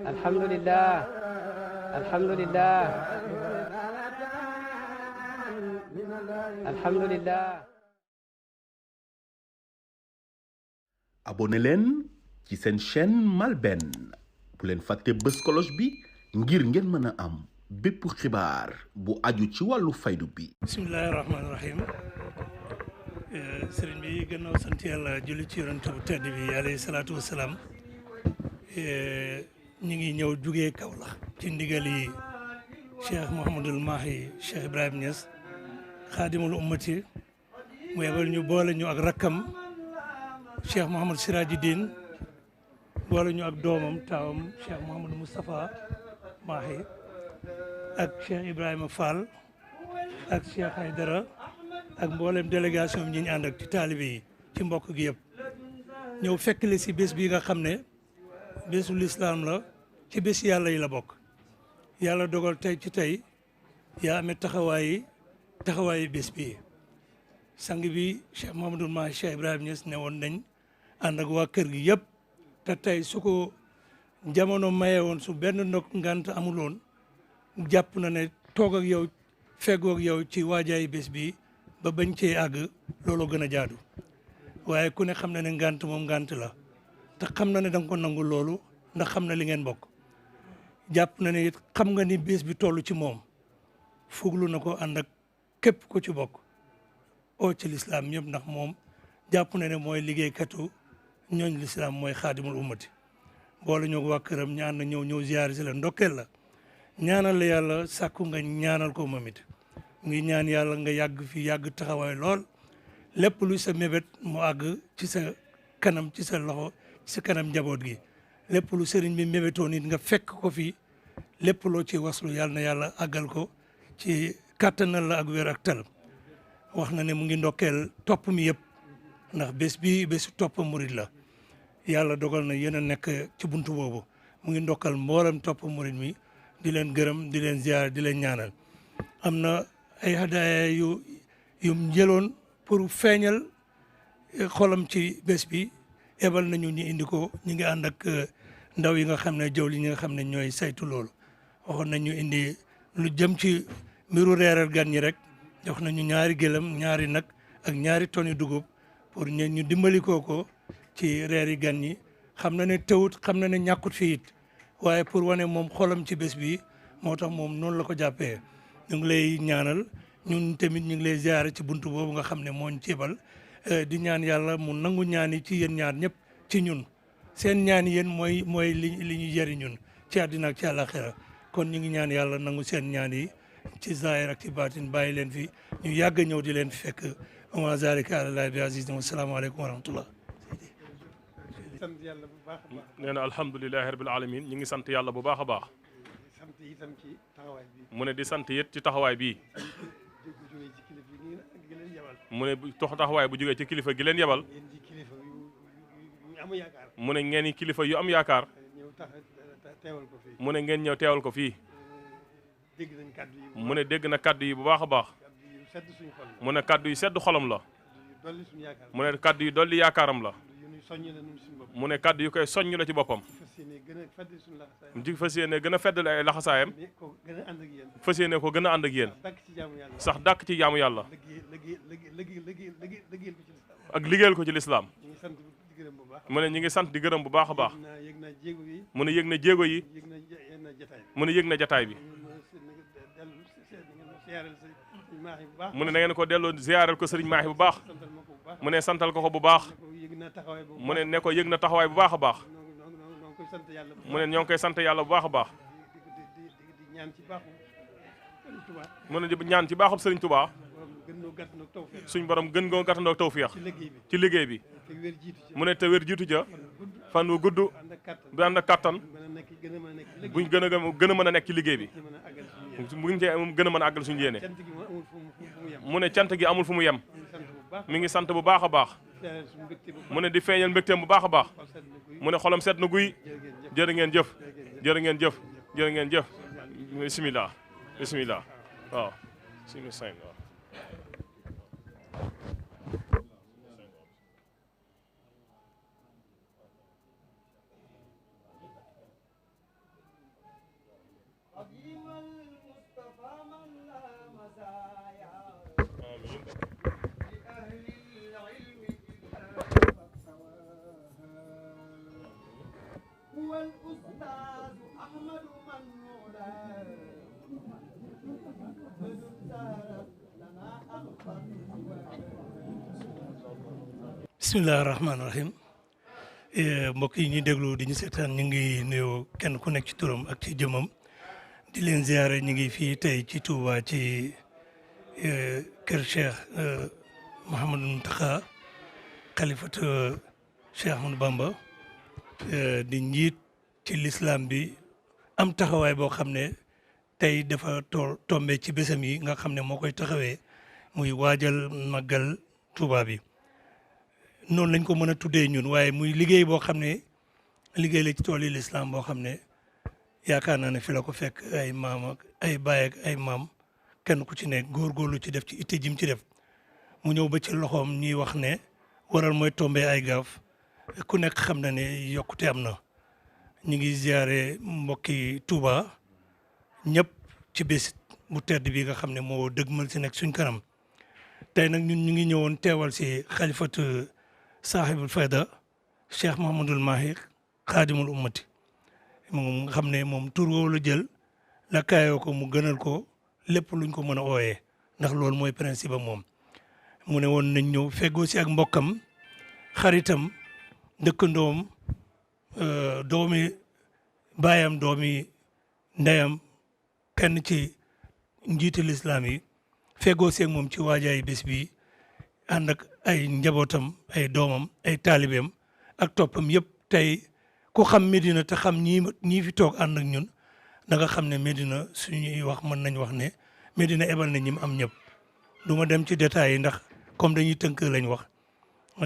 alhamdulillah alhamdulillah alhamdulillah. abonné leen ci seen chaîne MALBN bu leen fàtte bës cloche bi ngir ngeen mën a am bépp xibaar bu aju ci wàllu faydu bi. bismillahi rahmaani rahim. sëriñ bi gannaaw sant yàlla julli ci yonent bu tedd bi alayhi salaatu wasalaam, ñu ngi ñëw jugee Kaolack ci ndigali Cheikh Mouhamadul Mahi Cheikh Ibrahim Niass xaadimul ummati mu yebal ñu boole ñu ak rakkam Cheikh Mouhamad Sirajuddin, boole ñu ak doomam taawam Cheikh Mouhamadou Moustapha Mahi ak Cheikh Ibrahima Fall ak Cheikh Haydara ak mboolem délégation bi ñu ànd ak ci taalibe yi ci mbokk gi yëpp ñëw fekk li si bés bi nga xam ne bésu lislaam la, ci bés yàlla yi la bokk. yàlla dogal tey ci tey yaa amee taxawaayi bés bi sang bi Cheikh Mouhamadoul Mahi Cheikh Ibrahima Niass ne woon nañ ànd ak waa kër gi yëpp, te tey su ko jamono maye woon su benn ndok ngant amuloon jàpp na ne toog ak yow feggoog yow ci waajaayi bés bi ba bañ cee àgg loolu gën a jaadu. waaye ku ne xam na ne ngant moom ngant la, te xam na ne da nga ko nangu loolu ndax xam na li ngeen bokk. jàpp na ne it xam nga ni bés bi toll ci moom, fuglu na ko ànd ak képp ku ci bokk oo ci lislaam ñëpp, ndax moom jàpp na ne mooy liggéeykatu ñooñ lislaam, mooy xaadimul ummati. boole ñoo ko waa këram ñaan na ñëw ziyaar si la, ndokkeel la, ñaanal la yàlla, sàkku nga ñaanal ko moom it. ngi ñaan yàlla nga yàgg fi yàgg taxawaay lool, lépp lu sa mébét mu àgg ci sa kanam, ci sa loxo, ci sa kanam njaboot gi. lépp lu sëriñ bi mébétoon it nga fekk ko fi, lépp loo ci waslu yàlla na yàlla àggal ko ci kàttanal la ak wér ak tal. wax na ne mu ngi ndokkeel topp mi yëpp, ndax bés bi bésu topp murid la. yàlla dogal na yéen a nekk ci buntu boobu. mu ngi ndokkal mboolem topp murid mi, di leen gërëm, di leen ziar, di leen ñaanal. am na ay hadaaya yu jëloon pour feeñal xolam ci bés bi, ebal nañu ñu indi ko. ñu ngi ànd ak ndaw yi nga xam ne jaww li ñi nga xam ne ñooy saytu loolu. waxoon nañu indi lu jëm ci mbiru reeral gan ñi rek, jox nañu ñaari gëlëm, ñaari nag ak ñaari toni dugub pour ñu dimbali ko ci reeri gan ñi. xam na ne tewut, xam na ne ñàkkut fii it, waaye pour wane moom xolam ci bés bi moo tax moom noonu la ko jàppee. ñu ngi lay ñaanal, ñun tamit ñu ngi lay ziare ci buntu boobu nga xam ne moo ñu ceebal, di ñaan yàlla mu nangu ñaan yi ci yéen ñaar ñëpp, ci ñun. seen ñaan yéen mooy li ñu jëriñ ñun ci àddina ak ci àllaaxira. kon ñu ngi ñaan yàlla nangu seen ñaan yi ci zaahir ak ci baatin, bàyyi leen fi ñu yàgg ñëw di leen fi fekk. wa zaalika alallaahi bi aziiz. wa salaamu aleykum wa rahmatullah. sant yàlla bu baax a baax. nee na alhamdulilahi rabil alamin ñu ngi sant yàlla bu baax a baax. sant itam ci taxawaay bi. mu ne di sant it ci taxawaay bii. mu ne taxawaay bu jógee ci kilifa gi leen yebal. mu ne ngeen kilifa yu am yaakaar. mu ne ngeen ñëw teewal ko fii. mu ne dégg na kaddu yi bu baax a baax. mu ne kaddu yi sedd xolam la. mu ne kaddu yi dolli yaakaaram la. mu ne kaddu yu koy soññ la ci boppam. di fas yéene gën a feddal ay laxasaayam. fas yéene ko gën a ànd ak yéen. sax dàkk ci jaamu yàlla. ak liggéeyal ko ci lislaam. mu ne ñu ngi sant di gërëm bu baax a baax. mu ne yëg na jéego yi. mu ne yëg na jataay bi. mu ne na ngeen ko delloo ziyaaral ko sëriñ Maahi bu baax. mu ne santal ko bu baax. mu ne ko yëg na taxawaay bu baax a baax. mu ne ñoo ngi koy sant yàlla bu baax a baax. mu ne di ñaan ci baaxub sëriñ Touba. suñ borom gën ngoo gàttandoo tawfiix ci liggéey bi. mu ne te wér jiitu ja fan wu gudd bu ànd ak kattan buñ gën a mën a nekk ci liggéey bi. buñ cee gën a mën a àggal suñu yéene. mu ne cant gi amul fu mu yem. mi ngi sant bu baax a baax. mu ne di feeñal mbégteem bu baax a baax. mu ne xolam seet na guy. jërë ngeen jëf jërë ngeen jëf jërë ngeen jëf. bisimilah bisimilah waaw. bisimilah rahmaani rahim mbokk yi ñuy déglu di ñu seetaan ñu ngi nuyu kenn ku nekk ci turam ak ci jëmmam di leen ziare ñu ngi fii tey ci Touba ci kër Cheikh Mouhamadou Mountakha xalifatu Cheikh Ahmadou Bamba di njiit ci l'islam bi am taxawaay boo xam ne tey dafa tombe ci bésam yi nga xam ne moo koy taxawee muy waajal màggal Touba bi noonu lañ ko mën a tuddee ñun waaye muy liggéey boo xam ne liggéey la ci tool yi l'islam boo xam ne yaakaar naa ne fi la ko fekk ay maam ak ay baay ak ay maam kenn ku ci ne góorgóorlu ci def ci itte jim ci def mu ñëw ba ci loxoom ñuy wax ne waral mooy tombé ay gaaf ku nekk xam na ne yokkute am na ñu ngi ziare mbokki Touba ñëpp ci bés bu tedd bi nga xam ne moo dëgmal si nekk suñ kanam tey nag ñun ñu ngi ñëwoon teewal si xalifatu saaxibul fayda Cheikh Mouhamadul Mahi xaadimul ummati moom nga xam ne moom tur woowu la jël la kaayoo ko mu gënal ko lépp luñ ko mën a ooyee ndax loolu mooy principe am moom mu ne woon nañ ñëw feggoo si ak mbokkam xaritam dëkkandoom doomi baayam doomi ndeyam kenn ci njiiti lislaam yi feggoo si ak moom ci waajaay bés bi ànd ak ay njabootam ay doomam ay taalibeem ak toppam yëpp tey ku xam Medina te xam ñii fi toog ànd ak ñun da nga xam ne Medina suñuy wax mën nañ wax ne Medina ebal na ñi mu am ñëpp du ma dem ci détails yi ndax comme dañuy tënk lañ wax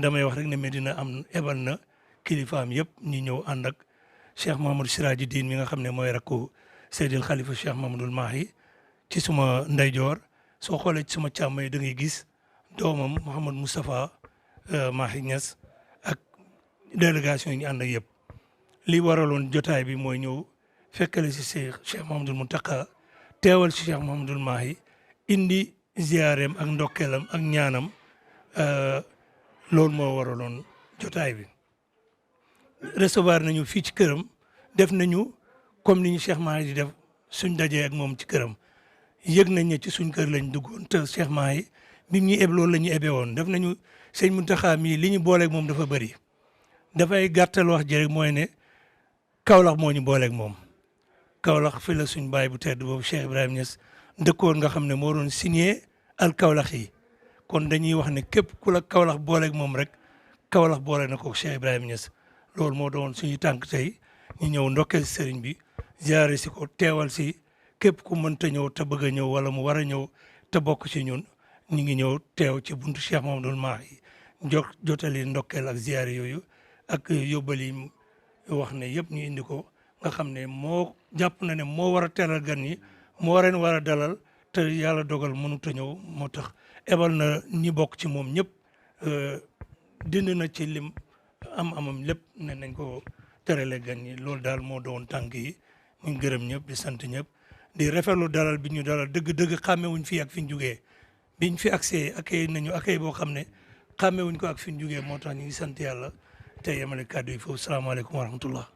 damay wax rek ne Medina am ebal na kilifaam yëpp ñi ñëw ànd ak Cheikh Mahamadou Siraji Diin mi nga xam ne mooy rakku Seydil Khalifa Cheikh Mahamadul Mahi ci suma ndeyjoor soo xoolee ci suma càmm yi da ngay gis doomam Mouhamad Moustapha Mahi Niass ak délégation yi ñu ànd ak yëpp li waraloon jotaay bi mooy ñëw fekkale si Cheikh Mouhamadul Mountakha teewal si Cheikh Mouhamadul Mahi indi ziareem ak ndokkeelam ak ñaanam loolu moo waraloon jotaay bi recevoir nañu fii ci këram def nañu comme ni ñu Cheikh Mahi di def suñ dajee ak moom ci këram yëg nañ ne ci suñ kër lañ duggoon te Cheikh Mahi bi ñuy eb loolu la ñu ebee woon def nañu sëñ Mountakha mii li ñu booleeg moom dafa bëri dafay gàttal wax ji rek mooy ne Kaolack moo ñu booleeg moom Kaolack fi la suñ baay bu tedd boobu Cheikh Ibrahima Niass dëkkoon nga xam ne moo doon signé al Kaolack yi kon dañuy wax ne képp ku la Kaolack booleeg moom rek Kaolack boole na ko Cheikh Ibrahima Niass loolu moo doon suñu tànk tey ñu ñëw ndokkeel sëriñ bi ziare si ko teewal si képp ku mënta ñëw te bëgg a ñëw wala mu war a ñëw te bokk ci ñun ñu ngi ñëw teew ci buntu Cheikh Mouhamadoul Mahi jotali ndokkeel ak ziare yooyu ak yóbbal yi wax ne yëpp ñu indi ko nga xam ne moo jàpp na ne moo war a teral gan ñi moo leen war a dalal te yàlla dogal mënut a ñëw moo tax ebal na ñi bokk ci moom ñëpp dind na ci lim amam lépp ne nañ ko terale gan ñi loolu daal moo doon tànk yi ñu gërëm ñëpp di sant ñëpp di rafetlu dalal bi ñu dalal dëgg-dëgg xàmmewuñ fii ak fi ñu jugee biñ fi accès akay nañu akay boo xam ne xàmmewuñ ko ak fi ñu jugee moo tax ñu ngi sant yàlla te yemale kàddu yi foofu salaamaaleykum wa rahmatullah